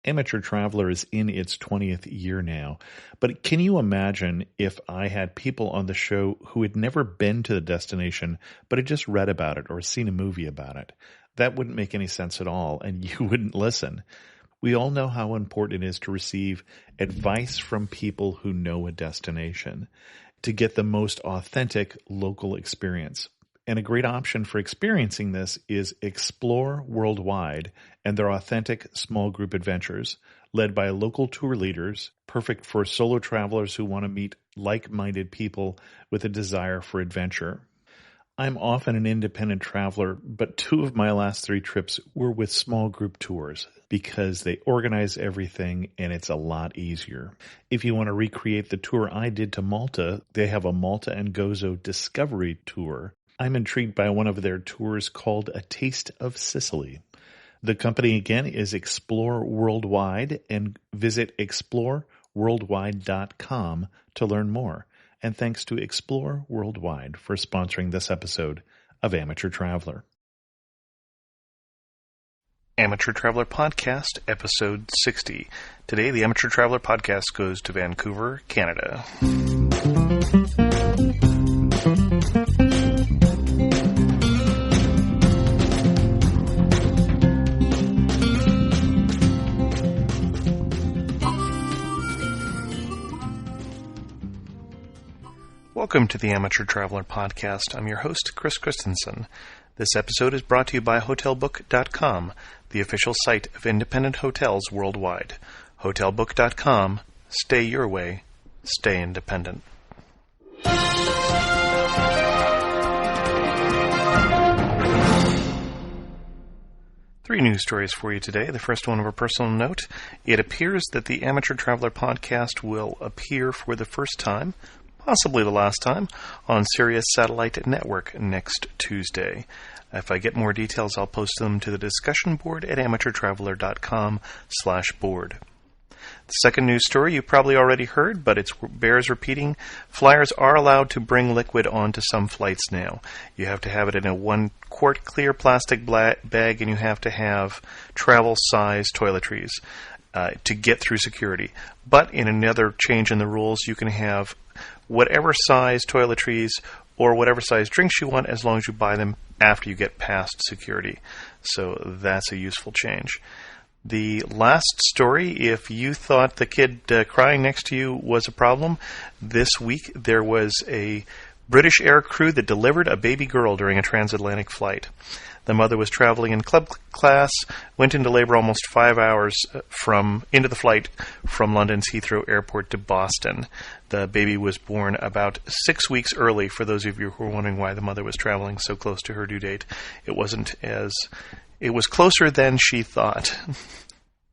Amateur Traveler is in its 20th year now, but can you imagine if I had people on the show who had never been to the destination, but had just read about it or seen a movie about it? That wouldn't make any sense at all, and you wouldn't listen. We all know how important it is to receive advice from people who know a destination to get the most authentic local experience. And a great option for experiencing this is Explore Worldwide and their authentic small group adventures, led by local tour leaders, perfect for solo travelers who want to meet like-minded people with a desire for adventure. I'm often an independent traveler, but 2 of my last 3 trips were with small group tours because they organize everything and it's a lot easier. If you want to recreate the tour I did to Malta, they have a Malta and Gozo Discovery Tour. I'm intrigued by one of their tours called A Taste of Sicily. The company, again, is Explore Worldwide, and visit exploreworldwide.com to learn more. And thanks to Explore Worldwide for sponsoring this episode of Amateur Traveler. Amateur Traveler Podcast, Episode 60. Today, the Amateur Traveler Podcast goes to Vancouver, Canada. Welcome to the Amateur Traveler Podcast. I'm your host, Chris Christensen. This episode is brought to you by HotelBook.com, the official site of independent hotels worldwide. HotelBook.com. Stay your way. Stay independent. 3 news stories for you today. The first one of a personal note. It appears that the Amateur Traveler Podcast will appear for the first time, possibly the last time, on Sirius Satellite Network next Tuesday. If I get more details, I'll post them to the discussion board at amateurtraveler.com/board. The second news story you probably already heard, but it bears repeating. Flyers are allowed to bring liquid onto some flights now. You have to have it in a 1-quart clear plastic bag, and you have to have travel-size toiletries to get through security. But in another change in the rules, you can have whatever size toiletries or whatever size drinks you want as long as you buy them after you get past security. So that's a useful change. The last story, if you thought the kid crying next to you was a problem, this week there was a British air crew that delivered a baby girl during a transatlantic flight. The mother was traveling in club class, went into labor almost 5 hours into the flight from London's Heathrow Airport to Boston. The baby was born about 6 weeks early, for those of you who are wondering why the mother was traveling so close to her due date. It was closer than she thought.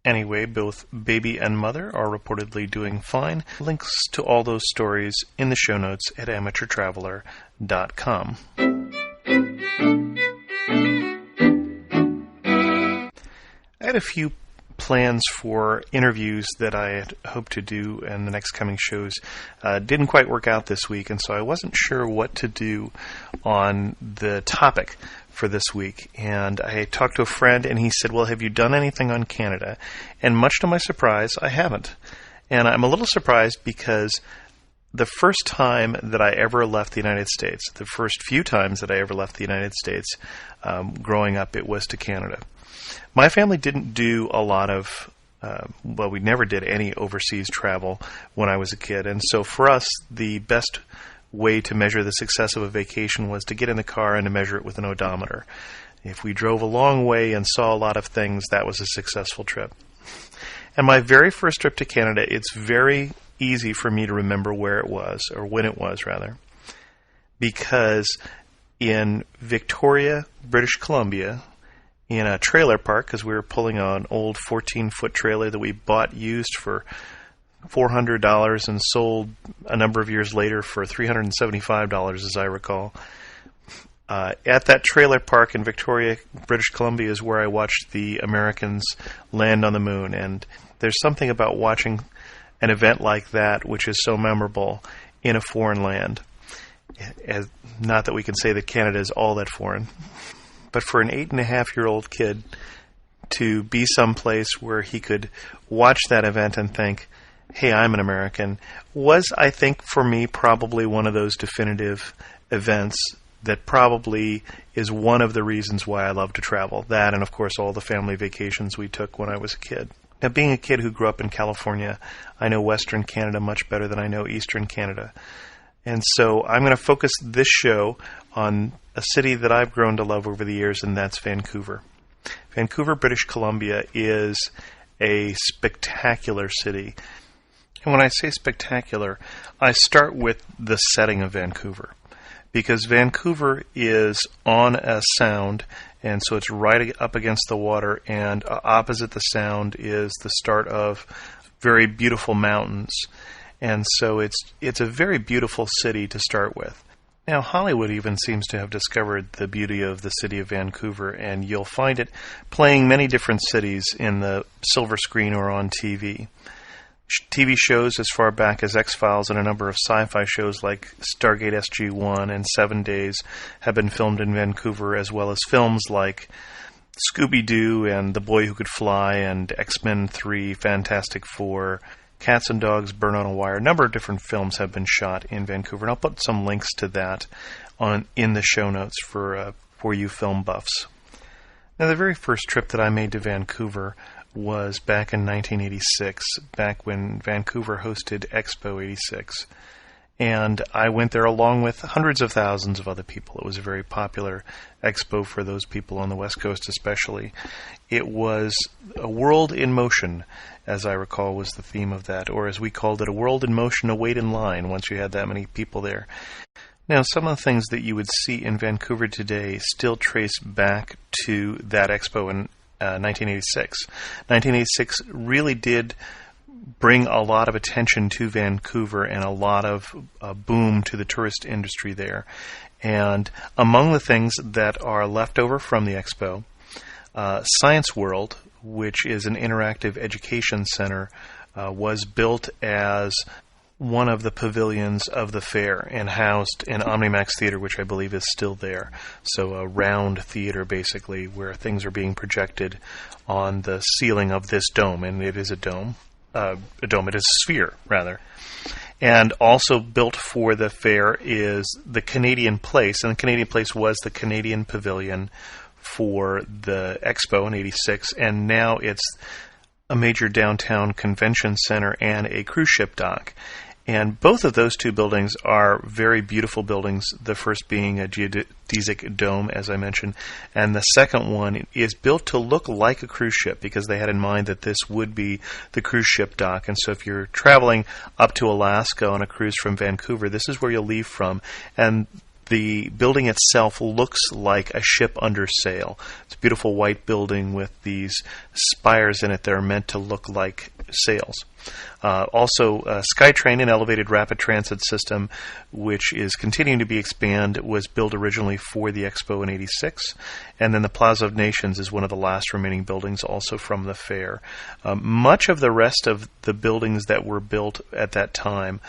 Anyway, both baby and mother are reportedly doing fine. Links to all those stories in the show notes at amateurtraveler.com. I had a few plans for interviews that I had hoped to do in the next coming shows. Didn't quite work out this week, and so I wasn't sure what to do on the topic for this week. And I talked to a friend, and he said, well, have you done anything on Canada? And much to my surprise, I haven't. And I'm a little surprised because the first time that I ever left the United States, the first few times that I ever left the United States growing up, it was to Canada. My family didn't do a lot of, we never did any overseas travel when I was a kid. And so for us, the best way to measure the success of a vacation was to get in the car and to measure it with an odometer. If we drove a long way and saw a lot of things, that was a successful trip. And my very first trip to Canada, it's very easy for me to remember where it was, or when it was, rather, because in Victoria, British Columbia, in a trailer park, because we were pulling an old 14-foot trailer that we bought used for $400 and sold a number of years later for $375, as I recall. At that trailer park in Victoria, British Columbia, is where I watched the Americans land on the moon. And there's something about watching an event like that which is so memorable in a foreign land. Not that we can say that Canada is all that foreign. But for an 8.5-year-old kid to be someplace where he could watch that event and think, hey, I'm an American, was, I think, for me, probably one of those definitive events that probably is one of the reasons why I love to travel. That and, of course, all the family vacations we took when I was a kid. Now, being a kid who grew up in California, I know Western Canada much better than I know Eastern Canada. And so I'm going to focus this show on a city that I've grown to love over the years, and that's Vancouver. Vancouver, British Columbia is a spectacular city. And when I say spectacular, I start with the setting of Vancouver. Because Vancouver is on a sound, and so it's right up against the water, and opposite the sound is the start of very beautiful mountains. And so it's a very beautiful city to start with. Now, Hollywood even seems to have discovered the beauty of the city of Vancouver, and you'll find it playing many different cities in the silver screen or on TV. TV shows as far back as X-Files and a number of sci-fi shows like Stargate SG-1 and 7 Days have been filmed in Vancouver, as well as films like Scooby-Doo and The Boy Who Could Fly and X-Men 3, Fantastic Four, Cats and Dogs, Burn on a Wire. A number of different films have been shot in Vancouver, and I'll put some links to that in the show notes for you film buffs. Now, the very first trip that I made to Vancouver was back in 1986, back when Vancouver hosted Expo 86. And I went there along with hundreds of thousands of other people. It was a very popular expo for those people on the West Coast especially. It was a world in motion, as I recall was the theme of that, or as we called it, a world in motion, a wait in line once you had that many people there. Now, some of the things that you would see in Vancouver today still trace back to that expo in 1986. 1986 really did bring a lot of attention to Vancouver and a lot of boom to the tourist industry there. And among the things that are left over from the expo, Science World, which is an interactive education center, was built as one of the pavilions of the fair and housed an OmniMax theater, which I believe is still there. So a round theater, basically, where things are being projected on the ceiling of this dome, and it is a dome. It is a sphere, rather. And also built for the fair is the Canadian Place, and the Canadian Place was the Canadian Pavilion for the Expo in 86, and now it's a major downtown convention center and a cruise ship dock. And both of those two buildings are very beautiful buildings, the first being a geodesic dome, as I mentioned, and the second one is built to look like a cruise ship because they had in mind that this would be the cruise ship dock. And so if you're traveling up to Alaska on a cruise from Vancouver, this is where you'll leave from. And the building itself looks like a ship under sail. It's a beautiful white building with these spires in it that are meant to look like sails. Also, SkyTrain, an elevated rapid transit system, which is continuing to be expanded, was built originally for the Expo in 86. And then the Plaza of Nations is one of the last remaining buildings also from the fair. Much of the rest of the buildings that were built at that time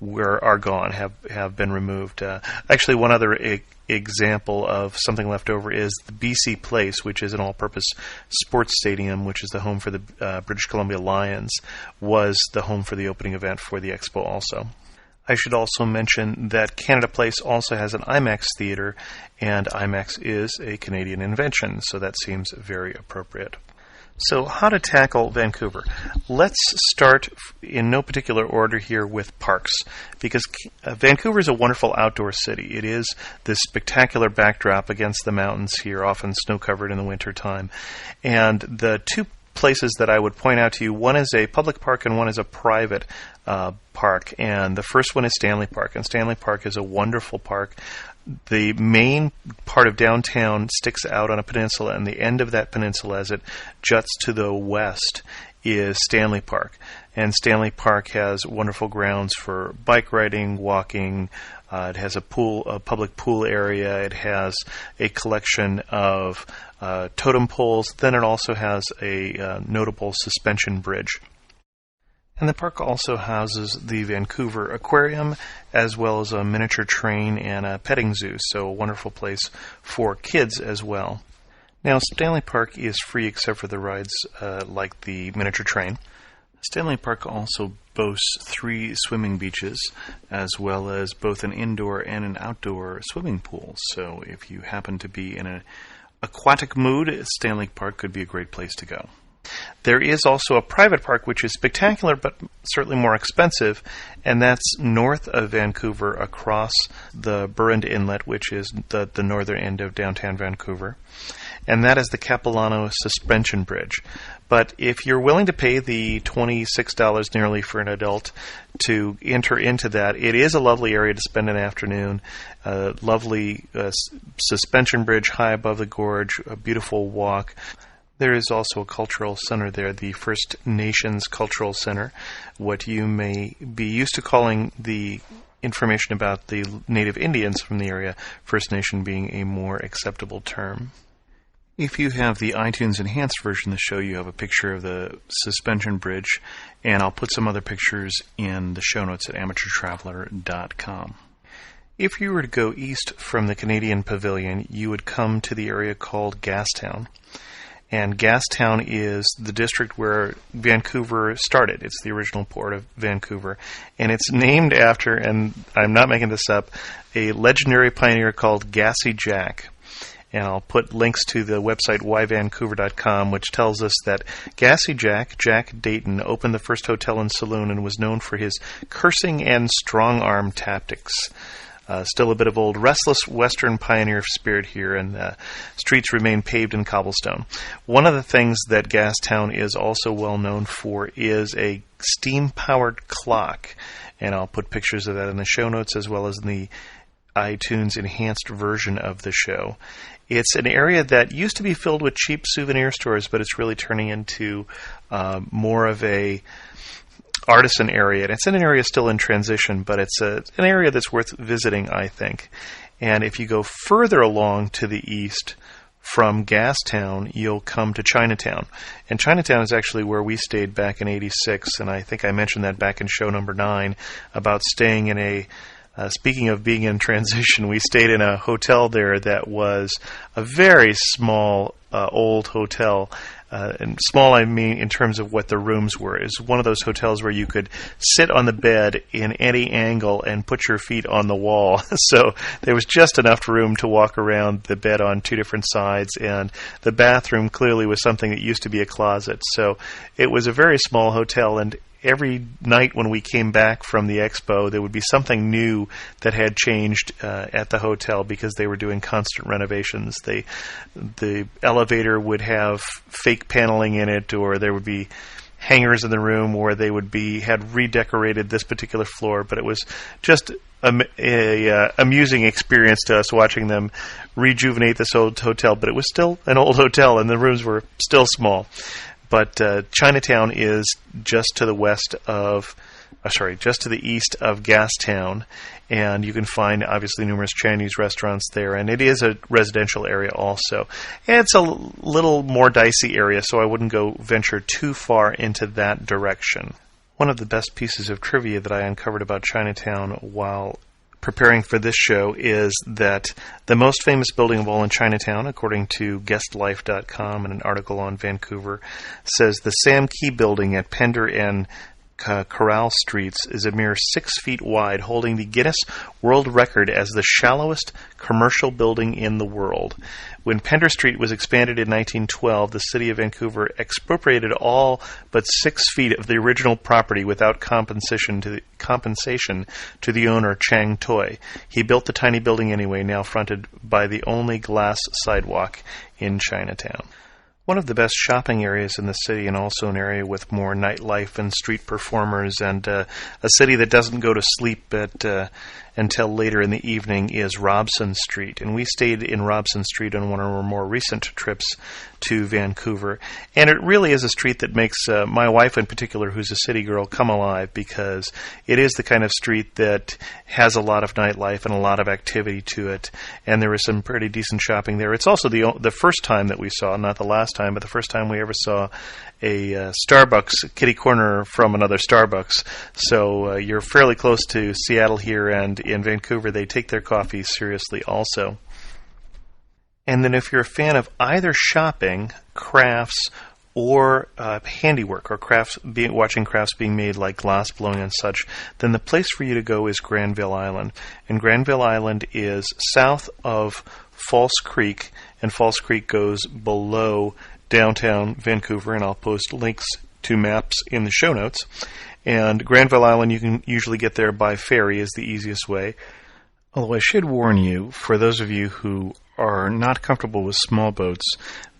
are gone, have been removed. Actually, one other example of something left over is the BC Place, which is an all-purpose sports stadium, which is the home for the British Columbia Lions, was the home for the opening event for the Expo also. I should also mention that Canada Place also has an IMAX theater, and IMAX is a Canadian invention, so that seems very appropriate. So how to tackle Vancouver? Let's start in no particular order here with parks, because Vancouver is a wonderful outdoor city. It is this spectacular backdrop against the mountains here, often snow-covered in the wintertime. And the two places that I would point out to you, one is a public park and one is a private park. And the first one is Stanley Park, and Stanley Park is a wonderful park. The main part of downtown sticks out on a peninsula, and the end of that peninsula, as it juts to the west, is Stanley Park. And Stanley Park has wonderful grounds for bike riding, walking. It has a public pool area. It has a collection of totem poles. Then it also has a notable suspension bridge. And the park also houses the Vancouver Aquarium, as well as a miniature train and a petting zoo, so a wonderful place for kids as well. Now, Stanley Park is free except for the rides like the miniature train. Stanley Park also boasts 3 swimming beaches, as well as both an indoor and an outdoor swimming pool. So if you happen to be in an aquatic mood, Stanley Park could be a great place to go. There is also a private park which is spectacular but certainly more expensive, and that's north of Vancouver across the Burren Inlet, which is the northern end of downtown Vancouver. And that is the Capilano Suspension Bridge. But if you're willing to pay the $26 nearly for an adult to enter into that, it is a lovely area to spend an afternoon. A lovely suspension bridge high above the gorge, a beautiful walk. There is also a cultural center there, the First Nations Cultural Center, what you may be used to calling the information about the native Indians from the area, First Nation being a more acceptable term. If you have the iTunes Enhanced version of the show, you have a picture of the suspension bridge, and I'll put some other pictures in the show notes at amateurtraveler.com. If you were to go east from the Canadian Pavilion, you would come to the area called Gastown. And Gastown is the district where Vancouver started. It's the original port of Vancouver. And it's named after, and I'm not making this up, a legendary pioneer called Gassy Jack. And I'll put links to the website yvancouver.com, which tells us that Gassy Jack, Jack Dayton, opened the first hotel and saloon and was known for his cursing and strong-arm tactics. Still a bit of old restless Western pioneer spirit here, and streets remain paved in cobblestone. One of the things that Gastown is also well known for is a steam-powered clock, and I'll put pictures of that in the show notes as well as in the iTunes Enhanced version of the show. It's an area that used to be filled with cheap souvenir stores, but it's really turning into more of a artisan area. And it's an area still in transition, but it's an area that's worth visiting, I think. And if you go further along to the east from Gastown, you'll come to Chinatown. And Chinatown is actually where we stayed back in '86, and I think I mentioned that back in show number 9 about staying in a speaking of being in transition, we stayed in a hotel there that was a very small, old hotel. And small, I mean, in terms of what the rooms were. It was one of those hotels where you could sit on the bed in any angle and put your feet on the wall. So there was just enough room to walk around the bed on 2 different sides, and the bathroom clearly was something that used to be a closet. So it was a very small hotel, and every night when we came back from the expo, there would be something new that had changed at the hotel because they were doing constant renovations. The elevator would have fake paneling in it, or there would be hangers in the room where they had redecorated this particular floor. But it was just a amusing experience to us watching them rejuvenate this old hotel. But it was still an old hotel, and the rooms were still small. But Chinatown is just to the east of Gastown, and you can find obviously numerous Chinese restaurants there, and it is a residential area also. And it's a little more dicey area, so I wouldn't venture too far into that direction. One of the best pieces of trivia that I uncovered about Chinatown while preparing for this show is that the most famous building of all in Chinatown, according to guestlife.com and an article on Vancouver, says the Sam Key building at Pender and Corral Streets is a mere 6 feet wide, holding the Guinness World Record as the shallowest commercial building in the world. When Pender Street was expanded in 1912, the city of Vancouver expropriated all but 6 feet of the original property without compensation to the owner, Chang Toi. He built the tiny building anyway, now fronted by the only glass sidewalk in Chinatown. One of the best shopping areas in the city, and also an area with more nightlife and street performers, and a city that doesn't go to sleep until later in the evening, is Robson Street. And we stayed in Robson Street on one of our more recent trips to Vancouver. And it really is a street that makes my wife in particular, who's a city girl, come alive, because it is the kind of street that has a lot of nightlife and a lot of activity to it. And there is some pretty decent shopping there. It's also the first time that we saw, not the last time, but the first time we ever saw a Starbucks kitty corner from another Starbucks. So you're fairly close to Seattle here, and in Vancouver they take their coffee seriously also. And then if you're a fan of either shopping, crafts, or handiwork, or watching crafts being made like glass blowing and such, then the place for you to go is Granville Island. And Granville Island is south of False Creek, and False Creek goes below downtown Vancouver, and I'll post links to maps in the show notes. And Granville Island, you can usually get there by ferry, is the easiest way. Although I should warn you, for those of you who are not comfortable with small boats,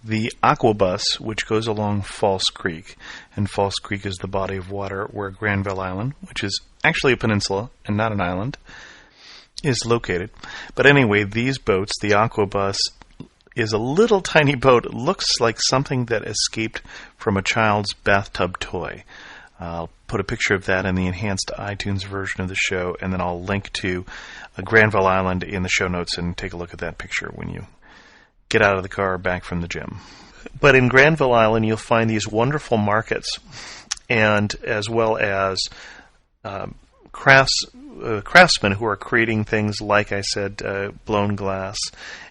the Aquabus, which goes along False Creek, and False Creek is the body of water where Granville Island, which is actually a peninsula and not an island, is located. But anyway, these boats, the Aquabus, is a little tiny boat. It looks like something that escaped from a child's bathtub toy. I'll put a picture of that in the enhanced iTunes version of the show, and then I'll link to Granville Island in the show notes, and take a look at that picture when you get out of the car or back from the gym. But in Granville Island, you'll find these wonderful markets, and as well as craftsmen who are creating things, like I said, blown glass.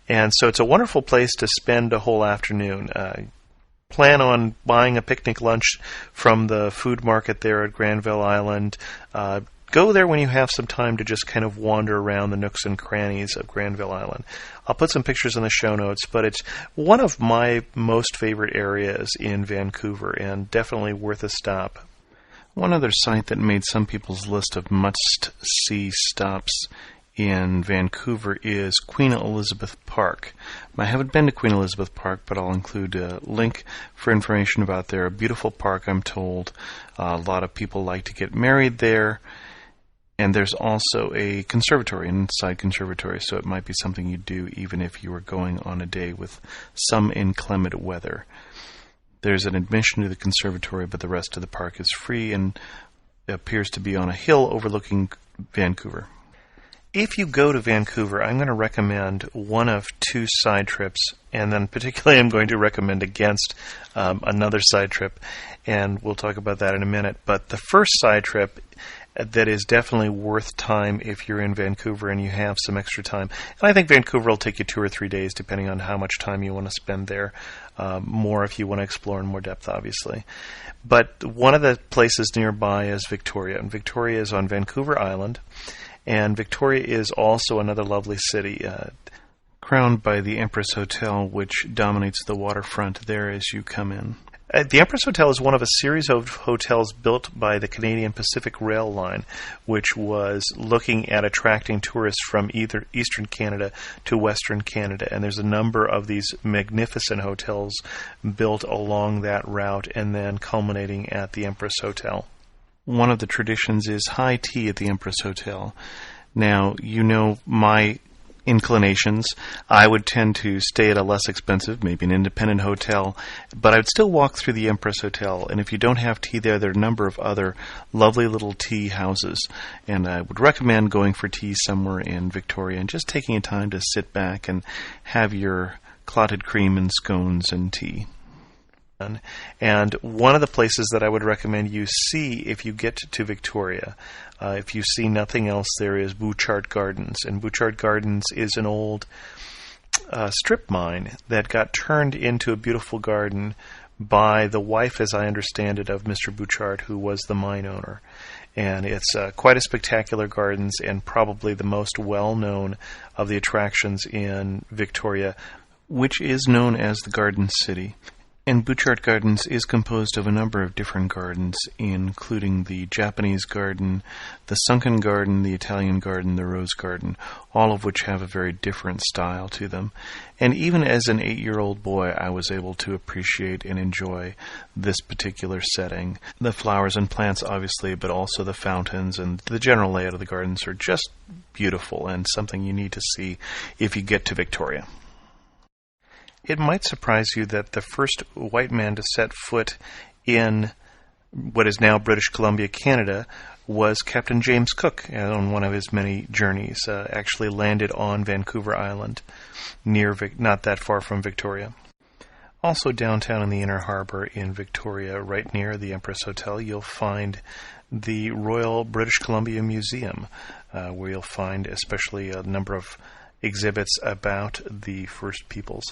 And so it's a wonderful place to spend a whole afternoon. Plan on buying a picnic lunch from the food market there at Granville Island. Go there when you have some time to just kind of wander around the nooks and crannies of Granville Island. I'll put some pictures in the show notes, but it's one of my most favorite areas in Vancouver, and definitely worth a stop. One other site that made some people's list of must-see stops in Vancouver is Queen Elizabeth Park. I haven't been to Queen Elizabeth Park, but I'll include a link for information about there. A beautiful park, I'm told. A lot of people like to get married there. And there's also a conservatory, an inside conservatory, so it might be something you'd do even if you were going on a day with some inclement weather. There's an admission to the conservatory, but the rest of the park is free and appears to be on a hill overlooking Vancouver. If you go to Vancouver, I'm going to recommend one of two side trips, and then particularly I'm going to recommend against another side trip, and we'll talk about that in a minute. But the first side trip that is definitely worth time if you're in Vancouver and you have some extra time. And I think Vancouver will take you 2 or 3 days, depending on how much time you want to spend there. More if you want to explore in more depth, obviously. But one of the places nearby is Victoria, and Victoria is on Vancouver Island. And Victoria is also another lovely city, crowned by the Empress Hotel, which dominates the waterfront there as you come in. The Empress Hotel is one of a series of hotels built by the Canadian Pacific Rail Line, which was looking at attracting tourists from either Eastern Canada to Western Canada. And there's a number of these magnificent hotels built along that route and then culminating at the Empress Hotel. One of the traditions is high tea at the Empress Hotel. Now, you know my inclinations. I would tend to stay at a less expensive, maybe an independent hotel, but I would still walk through the Empress Hotel. And if you don't have tea there are a number of other lovely little tea houses. And I would recommend going for tea somewhere in Victoria and just taking a time to sit back and have your clotted cream and scones and tea. And one of the places that I would recommend you see if you get to Victoria, if you see nothing else, there is Bouchard Gardens. And Bouchard Gardens is an old strip mine that got turned into a beautiful garden by the wife, as I understand it, of Mr. Bouchard, who was the mine owner. And it's quite a spectacular gardens, and probably the most well-known of the attractions in Victoria, which is known as the Garden City. And Bouchard Gardens is composed of a number of different gardens, including the Japanese garden, the sunken garden, the Italian garden, the rose garden, all of which have a very different style to them. And even as an 8-year-old boy, I was able to appreciate and enjoy this particular setting. The flowers and plants, obviously, but also the fountains and the general layout of the gardens are just beautiful and something you need to see if you get to Victoria. It might surprise you that the first white man to set foot in what is now British Columbia, Canada, was Captain James Cook on one of his many journeys. Actually landed on Vancouver Island, not that far from Victoria. Also downtown in the Inner Harbor in Victoria, right near the Empress Hotel, you'll find the Royal British Columbia Museum, where you'll find especially a number of exhibits about the First Peoples.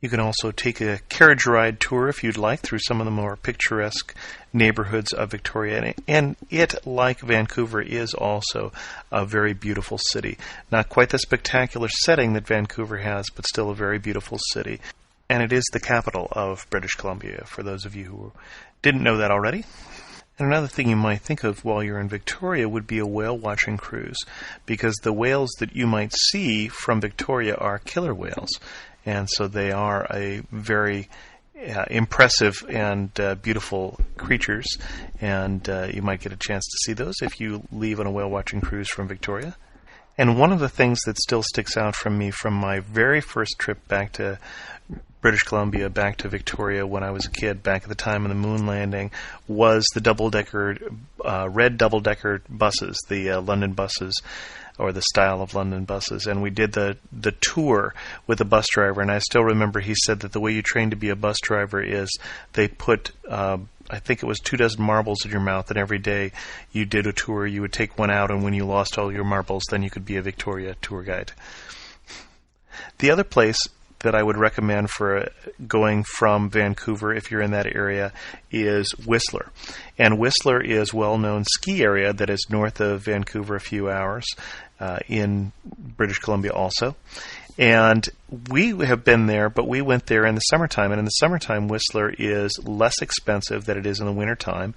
You can also take a carriage ride tour if you'd like through some of the more picturesque neighborhoods of Victoria. And it, like Vancouver, is also a very beautiful city. Not quite the spectacular setting that Vancouver has, but still a very beautiful city. And it is the capital of British Columbia, for those of you who didn't know that already. And another thing you might think of while you're in Victoria would be a whale watching cruise, because the whales that you might see from Victoria are killer whales. And so they are a very impressive and beautiful creatures, and you might get a chance to see those if you leave on a whale-watching cruise from Victoria. And one of the things that still sticks out from me from my very first trip back to British Columbia, back to Victoria when I was a kid, back at the time of the moon landing, was the double-decker, red double-decker buses, the London buses, or the style of London buses. And we did the tour with a bus driver, and I still remember he said that the way you train to be a bus driver is they put, I think it was 24 marbles in your mouth, and every day you did a tour, you would take one out, and when you lost all your marbles, then you could be a Victoria tour guide. The other place that I would recommend for going from Vancouver, if you're in that area, is Whistler. And Whistler is a well-known ski area that is north of Vancouver a few hours in British Columbia also. And we have been there, but we went there in the summertime. And in the summertime, Whistler is less expensive than it is in the wintertime.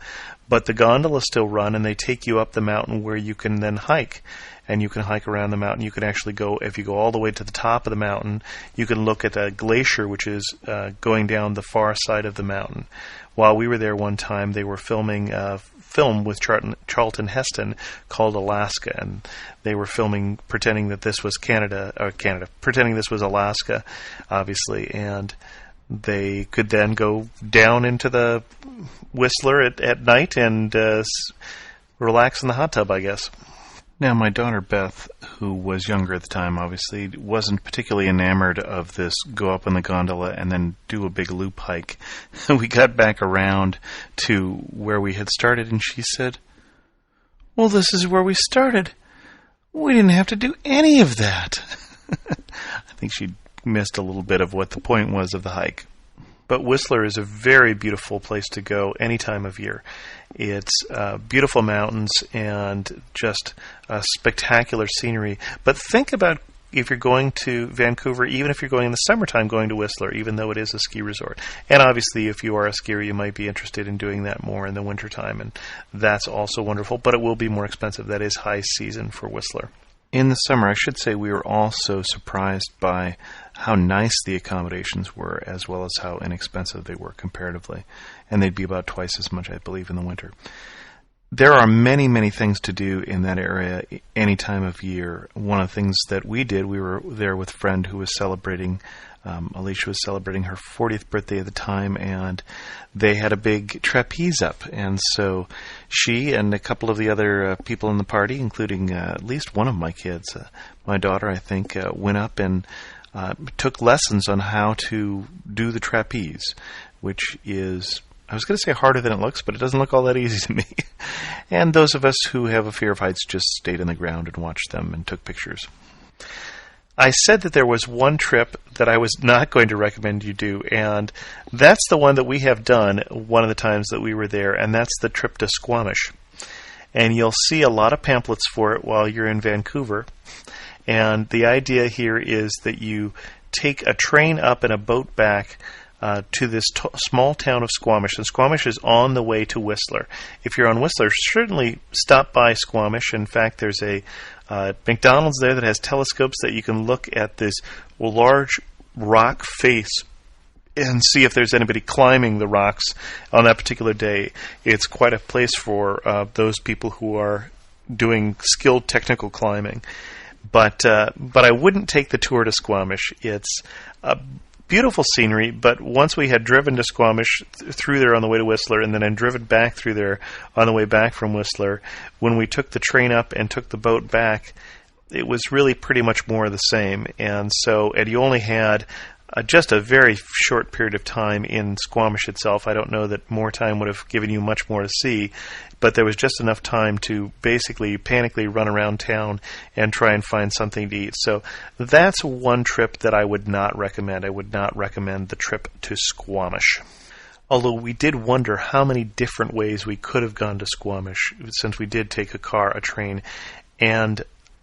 But the gondolas still run, and they take you up the mountain where you can then hike. And you can hike around the mountain. You can actually go, if you go all the way to the top of the mountain, you can look at a glacier which is going down the far side of the mountain. While we were there one time, they were filming a film with Charlton Heston called Alaska, and they were filming pretending that this was pretending this was Alaska, obviously, and they could then go down into the Whistler at night and relax in the hot tub, I guess. Now, my daughter Beth, who was younger at the time, obviously, wasn't particularly enamored of this go up in the gondola and then do a big loop hike. We got back around to where we had started, and she said, "Well, this is where we started. We didn't have to do any of that." I think she missed a little bit of what the point was of the hike. But Whistler is a very beautiful place to go any time of year. It's beautiful mountains and just spectacular scenery. But think about if you're going to Vancouver, even if you're going in the summertime, going to Whistler, even though it is a ski resort. And obviously, if you are a skier, you might be interested in doing that more in the wintertime, and that's also wonderful, but it will be more expensive. That is high season for Whistler. In the summer, I should say, we were also surprised by how nice the accommodations were, as well as how inexpensive they were comparatively. And they'd be about twice as much, I believe, in the winter. There are many, many things to do in that area any time of year. One of the things that we did, we were there with a friend who was celebrating, Alicia was celebrating her 40th birthday at the time, and they had a big trapeze up. And so she and a couple of the other people in the party, including at least one of my kids, my daughter, I think, went up and took lessons on how to do the trapeze, which is, I was going to say harder than it looks, but it doesn't look all that easy to me. And those of us who have a fear of heights just stayed on the ground and watched them and took pictures. I said that there was one trip that I was not going to recommend you do, and that's the one that we have done one of the times that we were there, and that's the trip to Squamish. And you'll see a lot of pamphlets for it while you're in Vancouver. And the idea here is that you take a train up and a boat back to this small town of Squamish. And Squamish is on the way to Whistler. If you're on Whistler, certainly stop by Squamish. In fact, there's a McDonald's there that has telescopes that you can look at this large rock face and see if there's anybody climbing the rocks on that particular day. It's quite a place for those people who are doing skilled technical climbing. But I wouldn't take the tour to Squamish. It's a beautiful scenery, but once we had driven to Squamish through there on the way to Whistler, and then had driven back through there on the way back from Whistler, when we took the train up and took the boat back, it was really pretty much more of the same. And you only had just a very short period of time in Squamish itself. I don't know that more time would have given you much more to see, but there was just enough time to basically panically run around town and try and find something to eat. So that's one trip that I would not recommend. I would not recommend the trip to Squamish. Although we did wonder how many different ways we could have gone to Squamish, since we did take a car, a train, and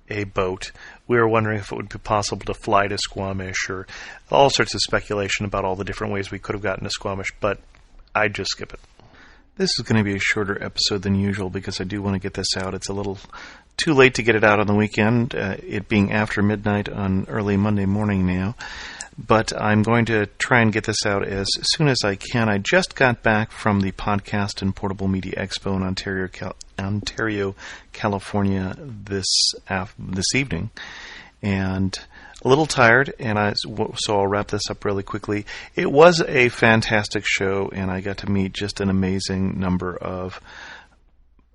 a boat. We were wondering if it would be possible to fly to Squamish, or all sorts of speculation about all the different ways we could have gotten to Squamish, but I'd just skip it. This is going to be a shorter episode than usual because I do want to get this out. It's a little too late to get it out on the weekend, it being after midnight on early Monday morning now. But I'm going to try and get this out as soon as I can. I just got back from the Podcast and Portable Media Expo in Ontario, California this evening, and a little tired, so I'll wrap this up really quickly. It was a fantastic show, and I got to meet just an amazing number of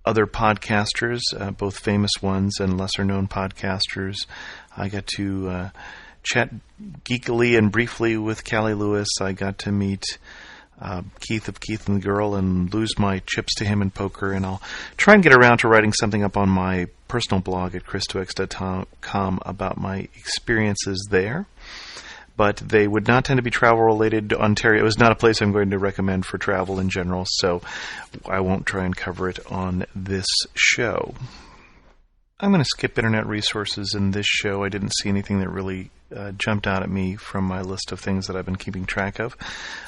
other podcasters, both famous ones and lesser-known podcasters. I got to chat geekily and briefly with Callie Lewis. I got to meet Keith of Keith and the Girl and lose my chips to him in poker, and I'll try and get around to writing something up on my personal blog at chris2x.com about my experiences there. But they would not tend to be travel-related. Ontario is not a place I'm going to recommend for travel in general, so I won't try and cover it on this show. I'm going to skip internet resources in this show. I didn't see anything that really jumped out at me from my list of things that I've been keeping track of.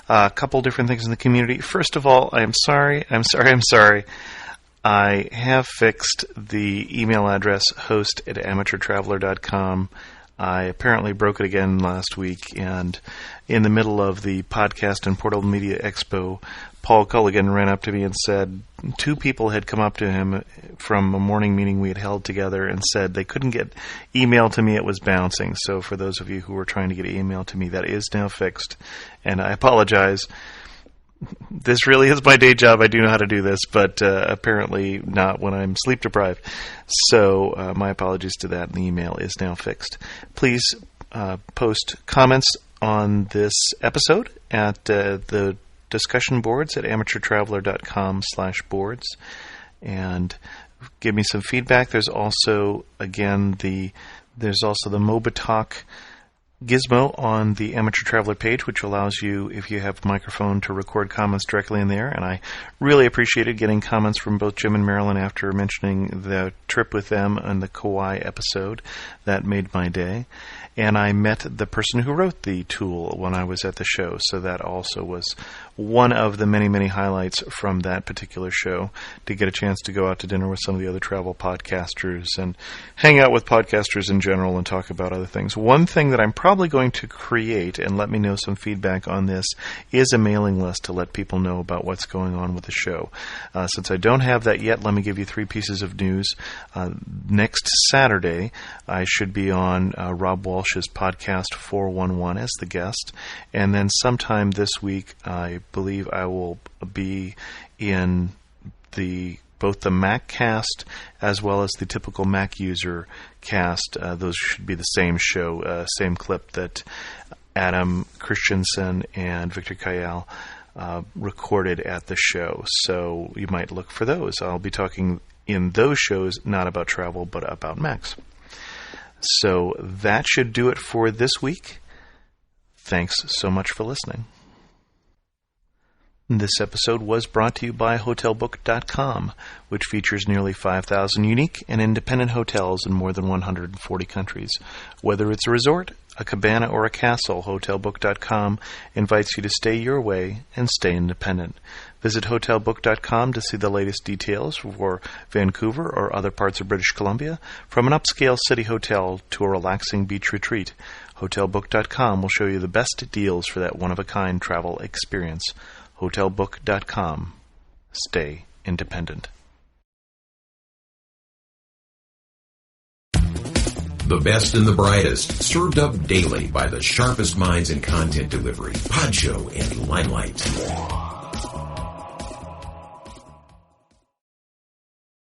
A couple different things in the community. First of all, I'm sorry. I have fixed the email address host@amateurtraveler.com. I apparently broke it again last week, and in the middle of the Podcast and Portable Media Expo, Paul Culligan ran up to me and said 2 people had come up to him from a morning meeting we had held together and said they couldn't get email to me, it was bouncing. So for those of you who were trying to get email to me, that is now fixed, and I apologize. This really is my day job. I do know how to do this, but apparently not when I'm sleep deprived. So my apologies to that, and the email is now fixed. Please post comments on this episode at the discussion boards at amateurtraveler.com/boards, and give me some feedback. There's also, again, the MobaTalk gizmo on the Amateur Traveler page, which allows you, if you have a microphone, to record comments directly in there. And I really appreciated getting comments from both Jim and Marilyn after mentioning the trip with them on the Kauai episode. That made my day. And I met the person who wrote the tool when I was at the show, so that also was one of the many, many highlights from that particular show, to get a chance to go out to dinner with some of the other travel podcasters and hang out with podcasters in general and talk about other things. One thing that I'm probably going to create, and let me know some feedback on this, is a mailing list to let people know about what's going on with the show. Since I don't have that yet, let me give you 3 pieces of news. Next Saturday, I should be on Rob Walsh's podcast 411 as the guest, and then sometime this week I believe I will be in both the Mac cast as well as the typical Mac user cast. Those should be the same show, same clip that Adam Christensen and Victor Kayal recorded at the show. So you might look for those. I'll be talking in those shows not about travel but about Macs. So that should do it for this week. Thanks so much for listening. This episode was brought to you by HotelBook.com, which features nearly 5,000 unique and independent hotels in more than 140 countries. Whether it's a resort, a cabana, or a castle, HotelBook.com invites you to stay your way and stay independent. Visit HotelBook.com to see the latest details for Vancouver or other parts of British Columbia, from an upscale city hotel to a relaxing beach retreat. HotelBook.com will show you the best deals for that one-of-a-kind travel experience. HotelBook.com. Stay independent. The best and the brightest, served up daily by the sharpest minds in content delivery, Podshow and Limelight.